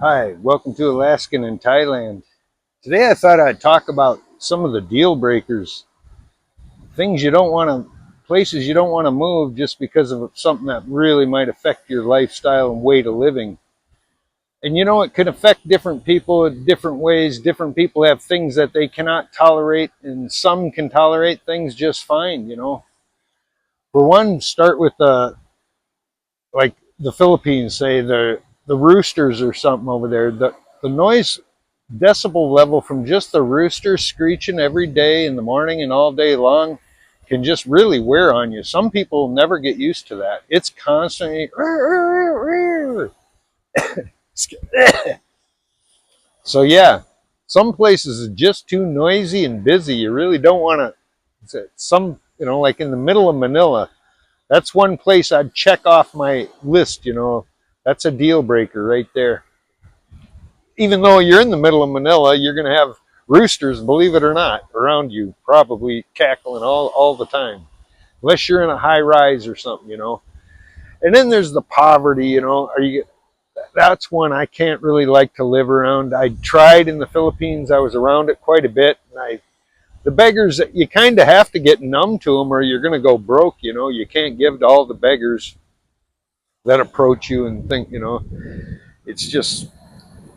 Hi, welcome to Alaskan and Thailand. Today I thought I'd talk about some of the deal breakers, things you don't want to, places you don't want to move just because of something that really might affect your lifestyle and way to living. And it can affect different people in different ways. Different people have things that they cannot tolerate, and some can tolerate things just fine. For one, start with like the Philippines, say the roosters or something over there. The noise decibel level from just the rooster screeching every day in the morning and all day long can just really wear on you. Some people never get used to that. It's constantly so yeah. Some places are just too noisy and busy. You really don't want to. Some like in the middle of Manila. That's one place I'd check off my list. That's a deal breaker right there. Even though you're in the middle of Manila, you're going to have roosters, believe it or not, around you, probably cackling all the time, unless you're in a high rise or something. And then there's the poverty. That's one I can't really like to live around. I tried in the Philippines. I was around it quite a bit. The beggars, you kind of have to get numb to them or you're going to go broke. You can't give to all the beggars that approach you and think. It's just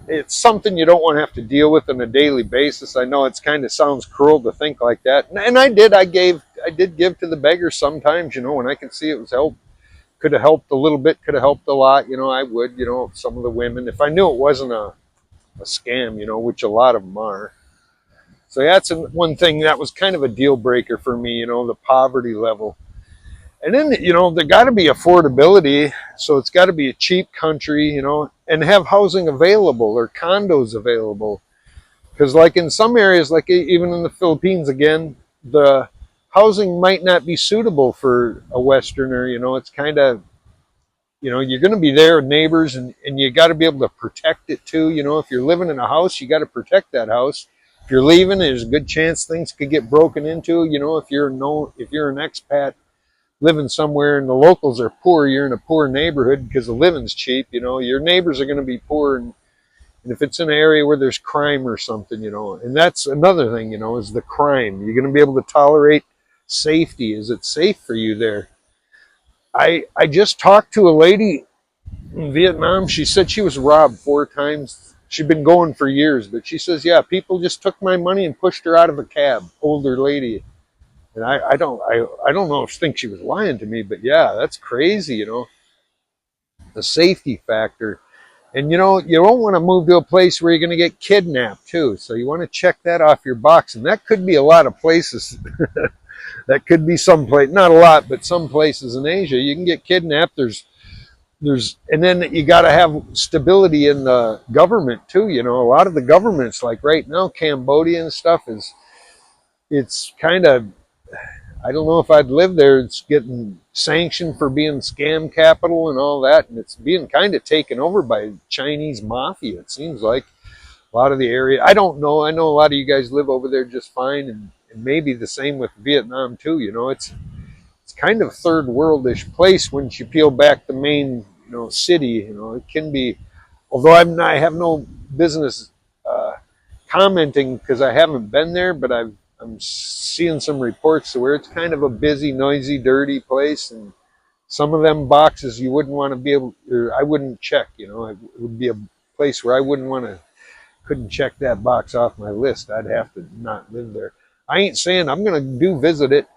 it's something you don't want to have to deal with on a daily basis. I know it's kind of sounds cruel to think like that, and I did give to the beggars sometimes. When I could see it was help, could have helped a little bit, could have helped a lot. I would. Some of the women, if I knew it wasn't a scam, which a lot of them are. So that's one thing that was kind of a deal breaker for me. The poverty level. And then, there got to be affordability. So it's got to be a cheap country, and have housing available or condos available. Because, like in some areas, like even in the Philippines, again, the housing might not be suitable for a Westerner. It's kind of, you're going to be there with neighbors and you got to be able to protect it too. If you're living in a house, you got to protect that house. If you're leaving, there's a good chance things could get broken into. If you're an expat living somewhere and the locals are poor, you're in a poor neighborhood because the living's cheap. Your neighbors are going to be poor, and if it's in an area where there's crime or something, and that's another thing, is the crime. You're going to be able to tolerate safety. Is it safe for you there? I just talked to a lady in Vietnam. She said she was robbed 4 times. She'd been going for years, but she says, yeah, people just took my money and pushed her out of a cab. Older lady. And I don't know if she thinks she was lying to me, but yeah, that's crazy. The safety factor. And you don't want to move to a place where you're going to get kidnapped too. So you want to check that off your box. And that could be a lot of places. That could be some place, not a lot, but some places in Asia. You can get kidnapped. And then you got to have stability in the government too. A lot of the governments, like right now, Cambodia and stuff it's kind of, I don't know if I'd live there. It's getting sanctioned for being scam capital and all that, and it's being kind of taken over by Chinese mafia. It seems like a lot of the area. I don't know. I know a lot of you guys live over there just fine, and maybe the same with Vietnam too. It's kind of third worldish place once you peel back the main city. It can be. Although I have no business commenting because I haven't been there, but I'm seeing some reports to where it's kind of a busy, noisy, dirty place, and some of them boxes you wouldn't want to be able, or I wouldn't check. It would be a place where I wouldn't want to, couldn't check that box off my list. I'd have to not live there. I ain't saying I'm going to do visit it.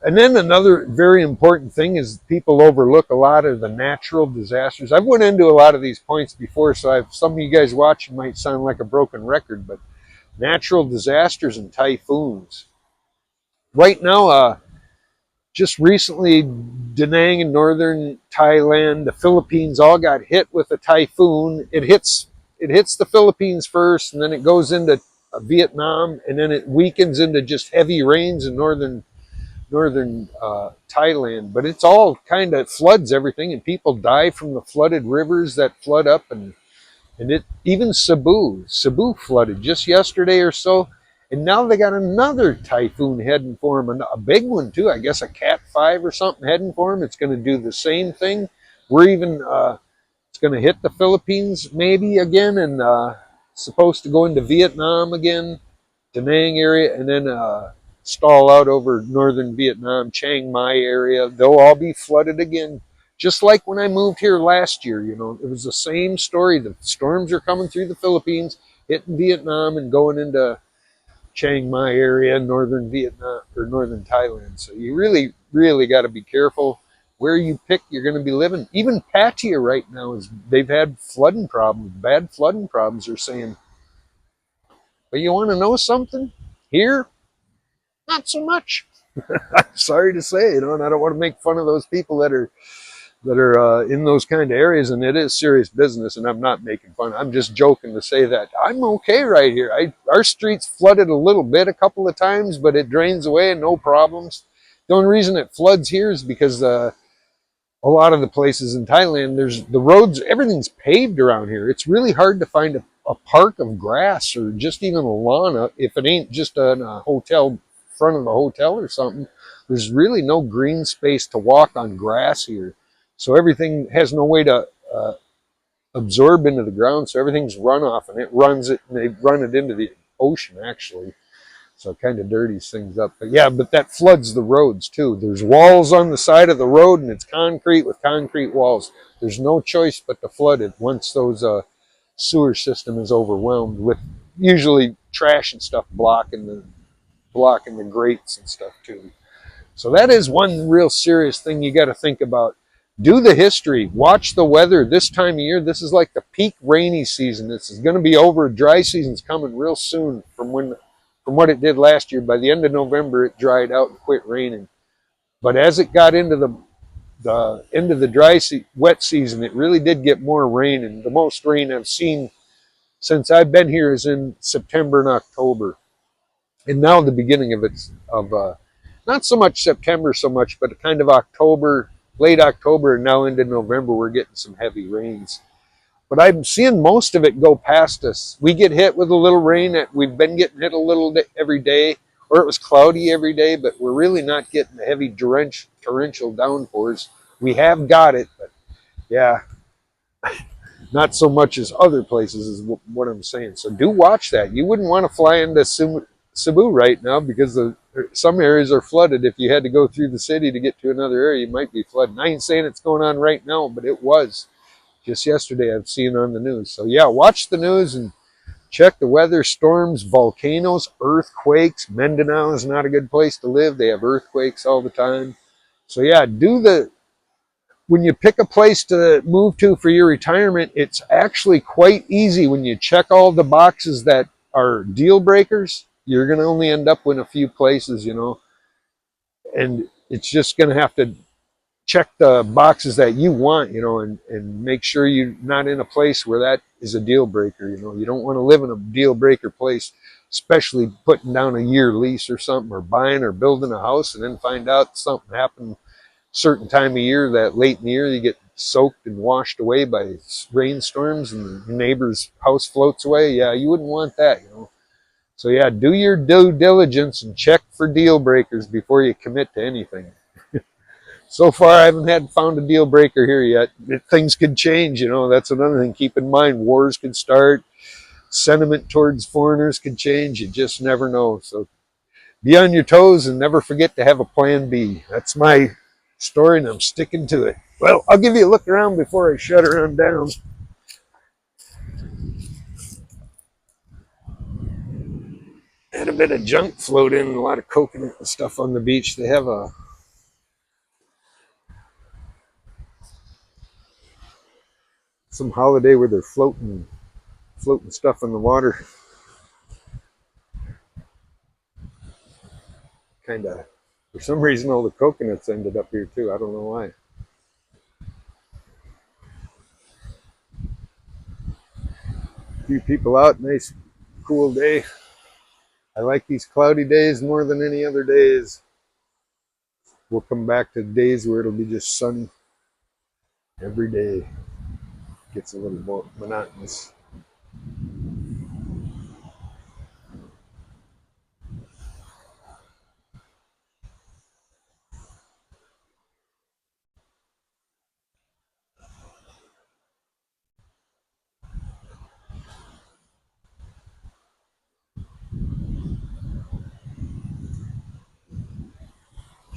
And then another very important thing is people overlook a lot of the natural disasters. I've went into a lot of these points before, so some of you guys watching might sound like a broken record, but natural disasters and typhoons. Right now, just recently, Da Nang in northern Thailand, the Philippines all got hit with a typhoon. It hits the Philippines first, and then it goes into Vietnam, and then it weakens into just heavy rains in northern Thailand. But it's all kind of floods everything, and people die from the flooded rivers that flood up, and it even Cebu flooded just yesterday or so, and now they got another typhoon heading for them, a big one too. I guess a Cat 5 or something heading for them. It's going to do the same thing. We're even it's going to hit the Philippines maybe again, and supposed to go into Vietnam again, Da Nang area, and then stall out over northern Vietnam, Chiang Mai area. They'll all be flooded again. Just like when I moved here last year, you know, it was the same story. The storms are coming through the Philippines, hitting Vietnam, and going into Chiang Mai area, northern Vietnam or northern Thailand. So you really, really got to be careful where you pick you're going to be living. Even Pattaya right now is they've had flooding problems, bad flooding problems. They're saying, but you want to know something? Here, not so much. Sorry to say, you know, and I don't want to make fun of those people that are in those kind of areas, and it is serious business, and I'm not making fun. I'm just joking to say that I'm okay right here. Our streets flooded a little bit a couple of times, but it drains away and no problems. The only reason it floods here is because a lot of the places in Thailand, there's the roads, everything's paved around here. It's really hard to find a park of grass or just even a lawn if it ain't just a hotel, front of the hotel or something. There's really no green space to walk on grass here. So everything has no way to absorb into the ground. So everything's runoff, and it runs it, and they run it into the ocean actually. So it kind of dirties things up. But yeah, but that floods the roads too. There's walls on the side of the road, and it's concrete with concrete walls. There's no choice but to flood it once those sewer system is overwhelmed with usually trash and stuff blocking the grates and stuff too. So that is one real serious thing you got to think about. Do the history. Watch the weather. This time of year, this is like the peak rainy season. This is going to be over. Dry season's coming real soon from what it did last year. By the end of November, it dried out and quit raining. But as it got into the end of the wet season, it really did get more rain. And the most rain I've seen since I've been here is in September and October. And now the beginning of it's of not so much September so much, but kind of October, late October, and now into November, we're getting some heavy rains. But I'm seeing most of it go past us. We get hit with a little rain. We've been getting hit a little every day, or it was cloudy every day, but we're really not getting the heavy torrential downpours. We have got it, but yeah, not so much as other places is what I'm saying. So do watch that. You wouldn't want to fly into Cebu right now because some areas are flooded. If you had to go through the city to get to another area, you might be flooding. I ain't saying it's going on right now, but it was just yesterday. I've seen on the news. So yeah, watch the news and check the weather, storms, volcanoes, earthquakes. Mindanao is not a good place to live. They have earthquakes all the time. So yeah, when you pick a place to move to for your retirement, it's actually quite easy when you check all the boxes that are deal breakers. You're going to only end up in a few places, you know, and it's just going to have to check the boxes that you want, you know, and make sure you're not in a place where that is a deal breaker. You know, you don't want to live in a deal breaker place, especially putting down a year lease or something, or buying or building a house and then find out something happened certain time of year, that late in the year, you get soaked and washed away by rainstorms and the neighbor's house floats away. Yeah, you wouldn't want that, you know. So yeah, do your due diligence and check for deal breakers before you commit to anything. So far, I haven't found a deal breaker here yet. Things could change, you know. That's another thing. Keep in mind, wars could start. Sentiment towards foreigners could change. You just never know. So be on your toes and never forget to have a plan B. That's my story, and I'm sticking to it. Well, I'll give you a look around before I shut her on down. Had a bit of junk float in, a lot of coconut and stuff on the beach. They have some holiday where they're floating stuff in the water. Kind of, for some reason, all the coconuts ended up here too. I don't know why. A few people out, nice, cool day. I like these cloudy days more than any other days. We'll come back to days where it'll be just sunny every day. Gets a little more monotonous.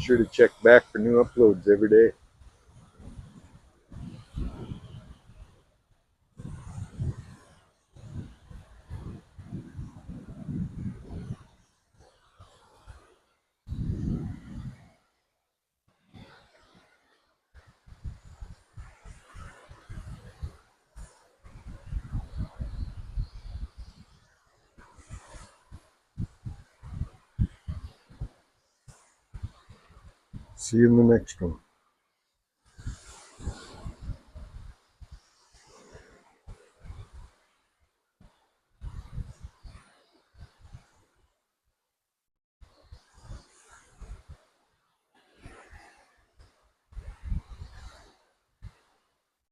sure to check back for new uploads every day. See you in the next one.